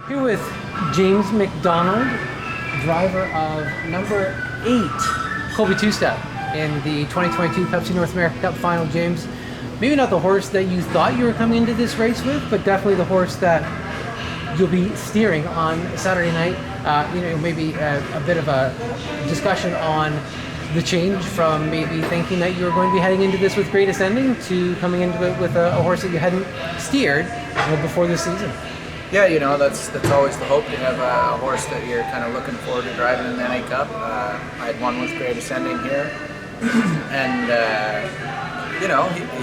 Here with James MacDonald, driver of number 8, Kolby Two Step, in the 2022 Pepsi North America Cup final. James, maybe not the horse that you thought you were coming into this race with, but definitely the horse that you'll be steering on Saturday night. Maybe a bit of a discussion on the change from maybe thinking that you were going to be heading into this with great ascending to coming into it with a horse that you hadn't steered before this season. Yeah, that's always the hope. You have a horse that you're kind of looking forward to driving in the NA Cup. I had one with great ascending here, and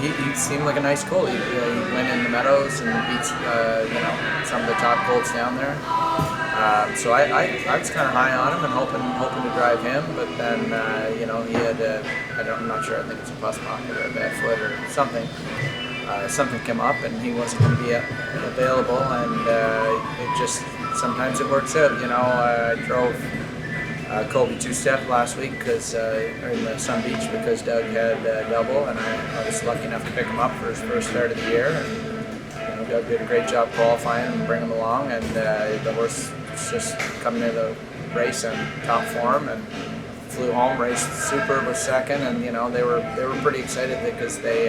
he seemed like a nice colt. He went in the meadows and beats some of the top colts down there. So I was kind of high on him and hoping to drive him, but then he had I'm not sure. I think it's a bus pocket or a bad foot or something. Something came up and he wasn't going to be available, and it just sometimes it works out. I drove Kolby Two Step last week in the Sun Beach because Doug had double, and I was lucky enough to pick him up for his first start of the year. And Doug did a great job qualifying him and bringing him along, and the horse was just coming into the race in top form and flew home, raced superb, was second, and they were pretty excited because they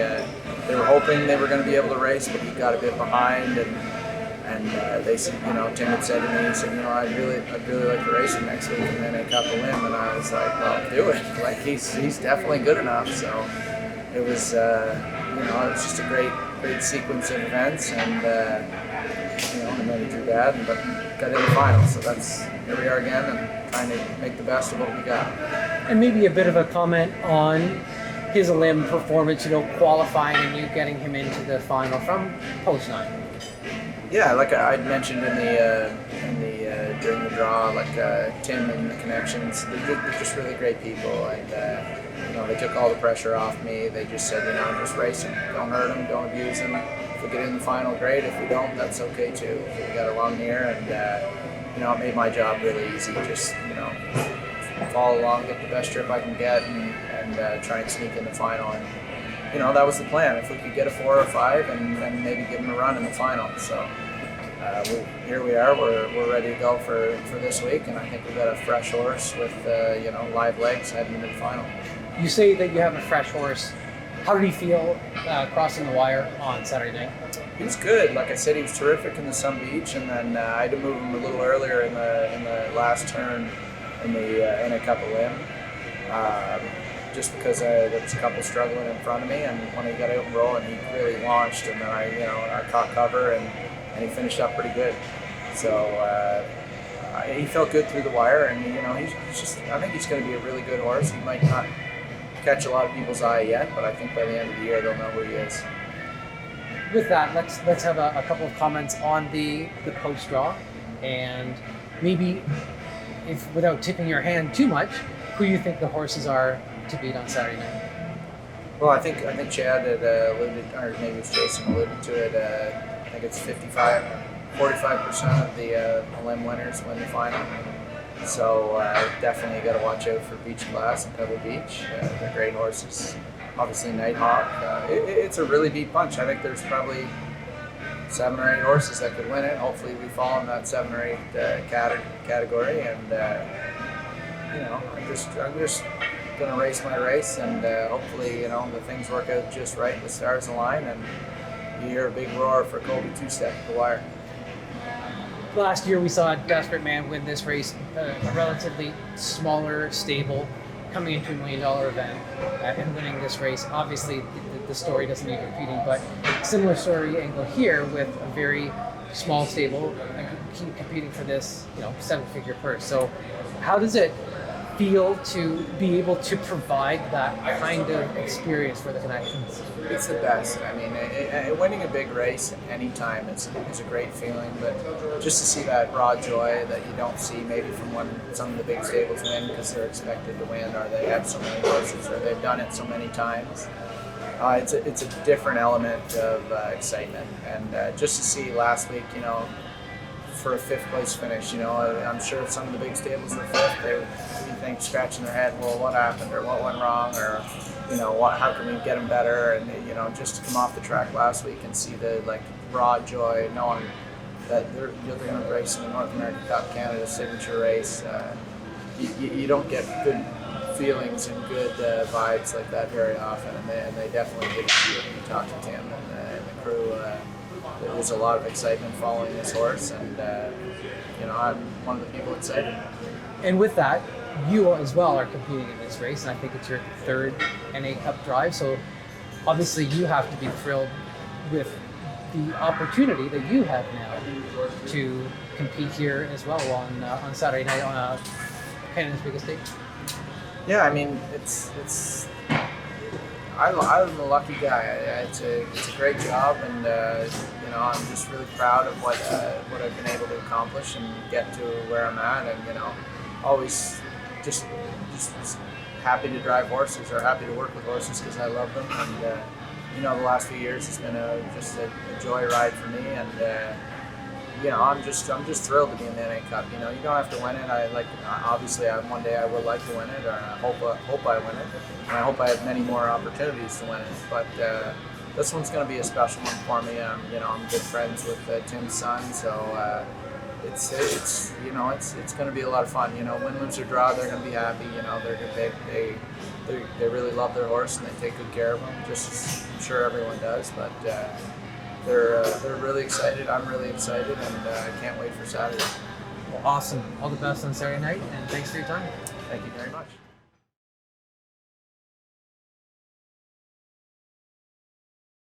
were hoping they were going to be able to race, but he got a bit behind, and they said, Tim had said to me, he said, I'd really like to race him next week, and then I got the limb, and I was like, well, do it. Like he's definitely good enough. So it was it was just a great sequence of events, and and then he drew bad, but got in the final. So here we are again, and trying to make the best of what we got. And maybe a bit of a comment on his limb performance, qualifying and you getting him into the final from post 9. Yeah, like I'd mentioned in the during the draw, like Tim and the connections, they're just really great people, and they took all the pressure off me. They just said, just race him, don't hurt him, don't abuse him. If we get in the final, great. If we don't, that's okay too. We got along here, and it made my job really easy. Just follow along, get the best trip I can get, and try and sneak in the final. And that was the plan. If we could get a 4 or 5, and then maybe give him a run in the final. So here we are. We're ready to go for this week, and I think we've got a fresh horse with live legs heading into the final. You say that you have a fresh horse. How did he feel crossing the wire on Saturday night? He was good. Like I said, he was terrific in the Sun Beach, and then I had to move him a little earlier in the last turn in a couple limb. Just because there was a couple struggling in front of me, and when he got out and rolling, he really launched, and then I caught cover, and he finished up pretty good. So he felt good through the wire, and I think he's going to be a really good horse. He might not catch a lot of people's eye yet, but I think by the end of the year they'll know who he is. With that, let's have a couple of comments on the post draw, and maybe, if without tipping your hand too much, who you think the horses are to beat on Saturday night? Well, I think Chad had alluded, or maybe it's Jason alluded to it. I think it's 45% of the limb winners win the final. So definitely got to watch out for Beach Class and Pebble Beach. They're great horses. Obviously Nighthawk. It's a really deep bunch. I think there's probably 7 or 8 horses that could win it. Hopefully we fall in that 7 or 8 category, and I'm just gonna race my race, and hopefully the things work out just right, the stars align, and you hear a big roar for Kolby Two Step at the wire. Last year we saw a desperate man win this race, a relatively smaller stable coming into $1 million event and winning this race. Obviously the story doesn't need repeating, but similar story angle here with a very small stable and competing for this 7-figure purse. So how does it feel to be able to provide that kind of experience for the connections? It's the best. I mean, winning a big race anytime is a great feeling, but just to see that raw joy that you don't see maybe from when some of the big stables win because they're expected to win, or they have so many horses, or they've done it so many times. It's a different element of excitement, and just to see last week, for a 5th place finish, I'm sure if some of the big stables were 5th, they would be scratching their head, well, what happened, or what went wrong, or how can we get them better? And just to come off the track last week and see the raw joy, knowing that they're going to race in the North America Cup, Canada's signature race. You don't get good feelings and good vibes like that very often, and they definitely did it when you talk to Tim and the crew. There was a lot of excitement following this horse, and I'm one of the people excited. And with that, you as well are competing in this race, and I think it's your third NA Cup drive. So obviously, you have to be thrilled with the opportunity that you have now to compete here as well on Saturday night on Canada's biggest stage. Yeah, I mean, I'm a lucky guy. It's a great job, and I'm just really proud of what I've been able to accomplish and get to where I'm at, and always just happy to drive horses or happy to work with horses because I love them, and the last few years it's been just a joy ride for me, and I'm just thrilled to be in the NA Cup. You don't have to win it. Obviously one day I would like to win it, or I hope I win it, and I hope I have many more opportunities to win it. But this one's going to be a special one for me. I'm good friends with Tim's son, so it's going to be a lot of fun. Win, lose or draw, they're going to be happy. They really love their horse and they take good care of him, just as I'm sure everyone does. But they're really excited. I'm really excited, and I can't wait for Saturday. Well, awesome. All the best on Saturday night, and thanks for your time. Thank you very much.